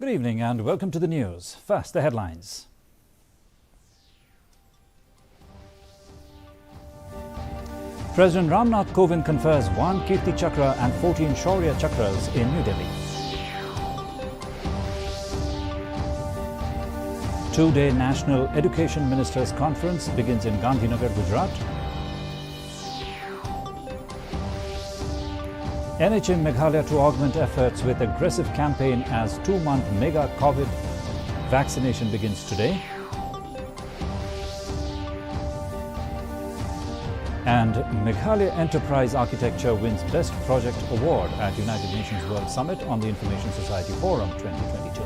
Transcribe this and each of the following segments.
Good evening and welcome to the news. First, the headlines. President Ramnath Kovind confers 1 Kirti Chakra and 14 Shaurya Chakras in New Delhi. Two-day National Education Ministers Conference begins in Gandhinagar, Gujarat. NHM Meghalaya to augment efforts with aggressive campaign as 2-month mega COVID vaccination begins today. And Meghalaya Enterprise Architecture wins Best Project Award at United Nations World Summit on the Information Society Forum 2022.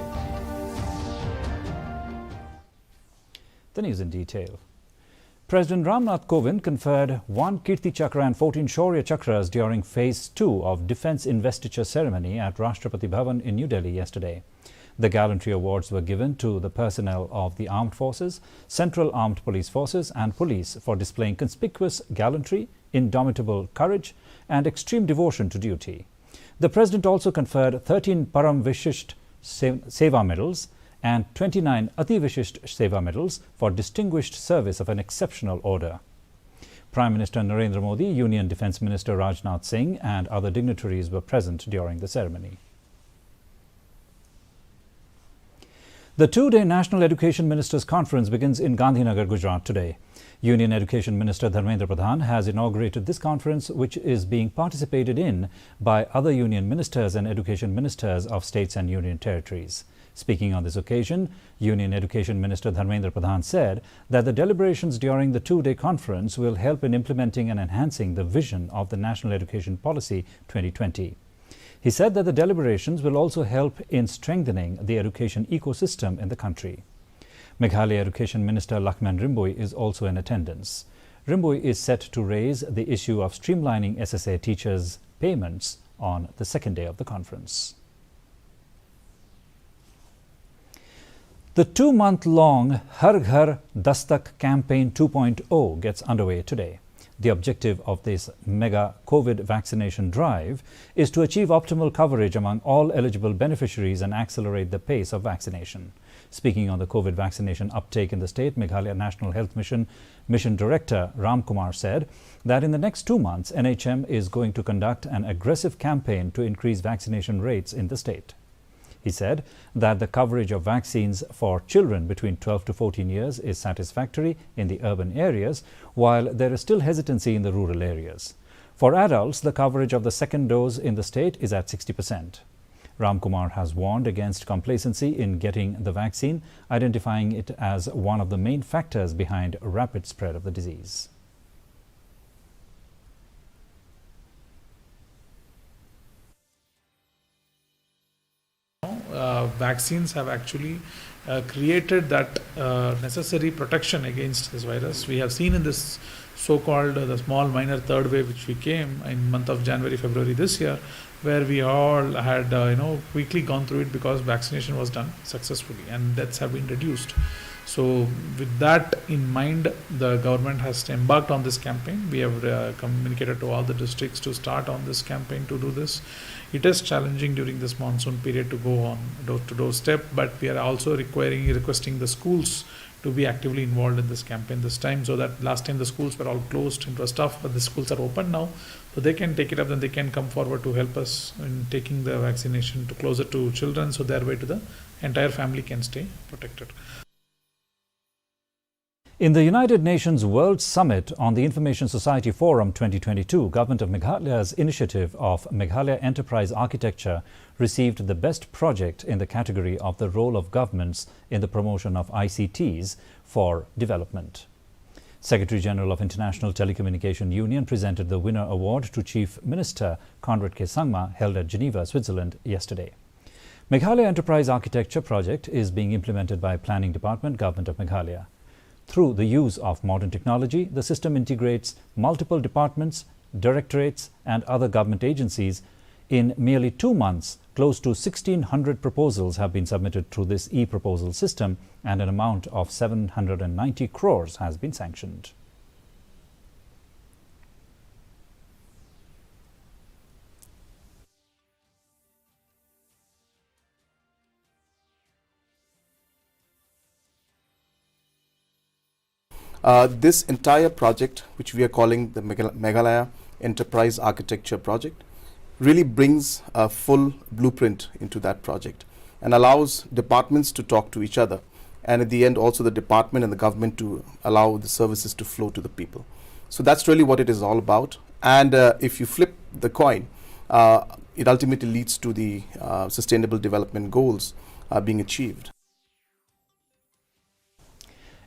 The news in detail. President Ramnath Kovind conferred 1 Kirti Chakra and 14 Shaurya Chakras during Phase 2 of Defence Investiture Ceremony at Rashtrapati Bhavan in New Delhi yesterday. The gallantry awards were given to the personnel of the Armed Forces, Central Armed Police Forces and Police for displaying conspicuous gallantry, indomitable courage and extreme devotion to duty. The President also conferred 13 Param Vishisht Seva Medals and 29 Ati Vishisht Seva Medals for distinguished service of an exceptional order. Prime Minister Narendra Modi, Union Defence Minister Rajnath Singh and other dignitaries were present during the ceremony. The two-day National Education Ministers Conference begins in Gandhinagar, Gujarat today. Union Education Minister Dharmendra Pradhan has inaugurated this conference, which is being participated in by other union ministers and education ministers of states and union territories. Speaking on this occasion, Union Education Minister Dharmendra Pradhan said that the deliberations during the two-day conference will help in implementing and enhancing the vision of the National Education Policy 2020. He said that the deliberations will also help in strengthening the education ecosystem in the country. Meghalaya Education Minister Lakshman Rimboy is also in attendance. Rimboy is set to raise the issue of streamlining SSA teachers' payments on the second day of the conference. The 2-month-long Har Ghar Dastak Campaign 2.0 gets underway today. The objective of this mega COVID vaccination drive is to achieve optimal coverage among all eligible beneficiaries and accelerate the pace of vaccination. Speaking on the COVID vaccination uptake in the state, Meghalaya National Health Mission Director Ram Kumar said that in the next 2 months, NHM is going to conduct an aggressive campaign to increase vaccination rates in the state. He said that the coverage of vaccines for children between 12 to 14 years is satisfactory in the urban areas, while there is still hesitancy in the rural areas. For adults, the coverage of the second dose in the state is at 60%. Ram Kumar has warned against complacency in getting the vaccine, identifying it as one of the main factors behind rapid spread of the disease. Vaccines have actually created that necessary protection against this virus. We have seen in this so-called the small minor third wave which we came in month of January, February this year, where we all had quickly gone through it because vaccination was done successfully and deaths have been reduced. So with that in mind, the government has embarked on this campaign. We have communicated to all the districts to start on this campaign to do this. It is challenging during this monsoon period to go on door-to-door step, but we are also requesting the schools to be actively involved in this campaign this time, so that last time the schools were all closed, it was tough, but the schools are open now, so they can take it up and they can come forward to help us in taking the vaccination to closer to children, so their way to the entire family can stay protected. In the United Nations World Summit on the Information Society Forum 2022, Government of Meghalaya's initiative of Meghalaya Enterprise Architecture received the best project in the category of the role of governments in the promotion of ICTs for development. Secretary General of International Telecommunication Union presented the winner award to Chief Minister Conrad K. Sangma, held at Geneva, Switzerland yesterday. Meghalaya Enterprise Architecture project is being implemented by Planning Department, Government of Meghalaya. Through the use of modern technology, the system integrates multiple departments, directorates and other government agencies. In merely 2 months, close to 1,600 proposals have been submitted through this e-proposal system and an amount of 790 crores has been sanctioned. This entire project, which we are calling the Meghalaya Enterprise Architecture Project, really brings a full blueprint into that project and allows departments to talk to each other, and at the end also the department and the government to allow the services to flow to the people. So that's really what it is all about. And if you flip the coin, it ultimately leads to the sustainable development goals being achieved.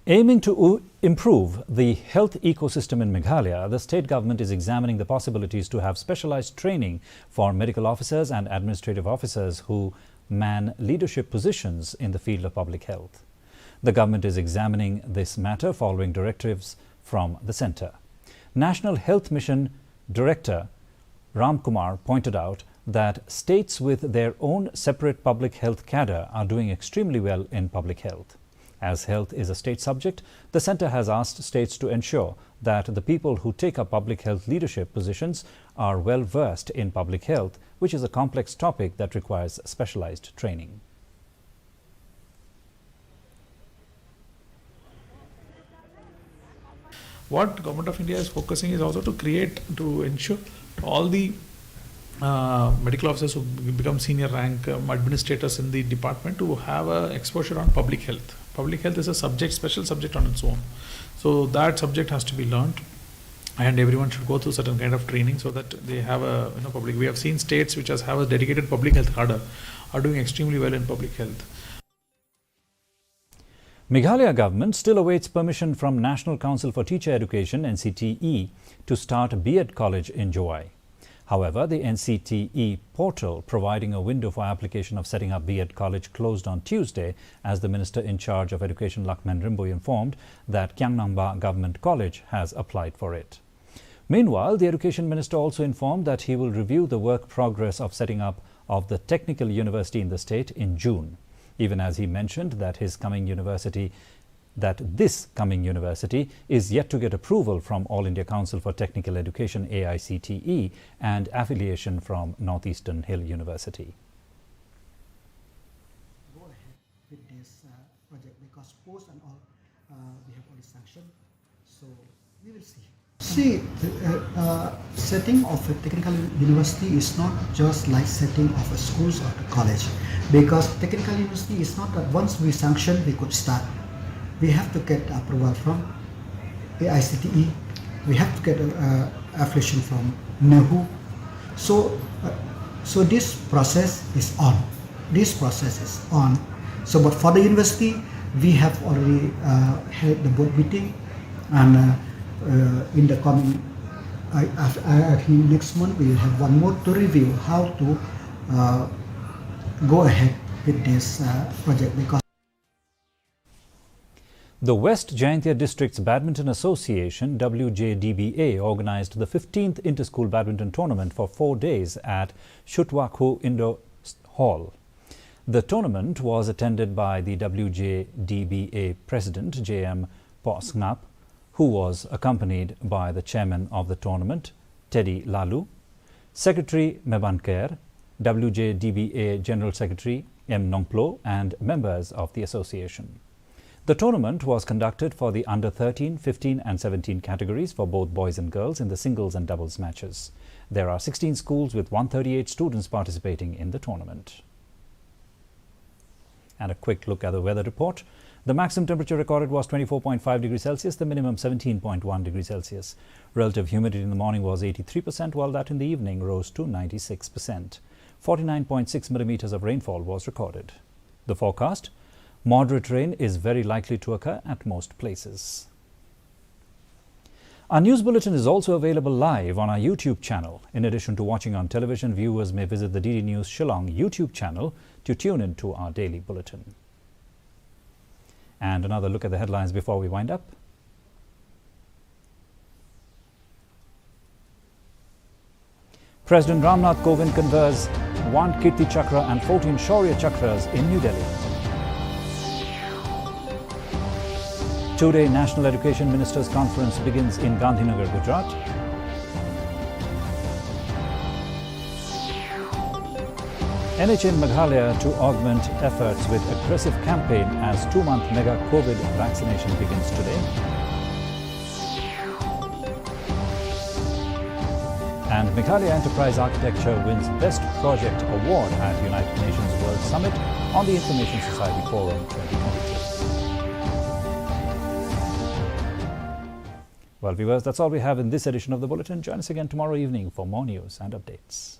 Aiming to improve the health ecosystem in Meghalaya, the state government is examining the possibilities to have specialized training for medical officers and administrative officers who man leadership positions in the field of public health. The government is examining this matter following directives from the centre. National Health Mission Director Ram Kumar pointed out that states with their own separate public health cadre are doing extremely well in public health. As health is a state subject, the centre has asked states to ensure that the people who take up public health leadership positions are well versed in public health, which is a complex topic that requires specialized training. What Government of India is focusing is also to ensure all the medical officers who become senior rank administrators in the department to have exposure on public health. Public health is a subject, special subject on its own. So that subject has to be learned, and everyone should go through certain kind of training so that they have a public. We have seen states which have a dedicated public health cadre are doing extremely well in public health. Meghalaya government still awaits permission from National Council for Teacher Education (NCTE) to start B.Ed college in July. However, the NCTE portal providing a window for application of setting up B.Ed college closed on Tuesday, as the Minister in charge of Education Lakman Rimbu informed that Kyangnangba Government College has applied for it. Meanwhile, the Education Minister also informed that he will review the work progress of setting up of the technical university in the state in June, even as he mentioned that this coming university is yet to get approval from All India Council for Technical Education AICTE and affiliation from Northeastern Hill University. Go ahead with this project because post and all we have already sanctioned, so we will see. See, setting of a technical university is not just like setting of a schools or a college, because technical university is not that once we sanction we could start. We have to get approval from AICTE. We have to get affiliation from NEHU. So this process is on. So, but for the university, we have already held the board meeting, and in the coming, I think next month we will have one more to review how to go ahead with this project, because the West Jaintia District's Badminton Association (WJDBA) organized the 15th Inter-School Badminton Tournament for 4 days at Shutwakhu Indoor Hall. The tournament was attended by the WJDBA President J.M. Posngap, who was accompanied by the chairman of the tournament, Teddy Lalu, Secretary Mebanker, WJDBA General Secretary M. Nongplo, and members of the association. The tournament was conducted for the under 13, 15 and 17 categories for both boys and girls in the singles and doubles matches. There are 16 schools with 138 students participating in the tournament. And a quick look at the weather report. The maximum temperature recorded was 24.5 degrees Celsius, the minimum 17.1 degrees Celsius. Relative humidity in the morning was 83%, while that in the evening rose to 96%. 49.6 millimeters of rainfall was recorded. The forecast: moderate rain is very likely to occur at most places. Our news bulletin is also available live on our YouTube channel. In addition to watching on television, viewers may visit the DD News Shillong YouTube channel to tune in to our daily bulletin. And another look at the headlines before we wind up. President Ramnath Kovind confers 1 Kirti Chakra and 14 Shaurya Chakras in New Delhi. Two-day National Education Ministers' Conference begins in Gandhinagar, Gujarat. NH in Meghalaya to augment efforts with aggressive campaign as 2-month mega COVID vaccination begins today. And Meghalaya Enterprise Architecture wins Best Project Award at United Nations World Summit on the Information Society Forum 2022. Well, viewers, that's all we have in this edition of the Bulletin. Join us again tomorrow evening for more news and updates.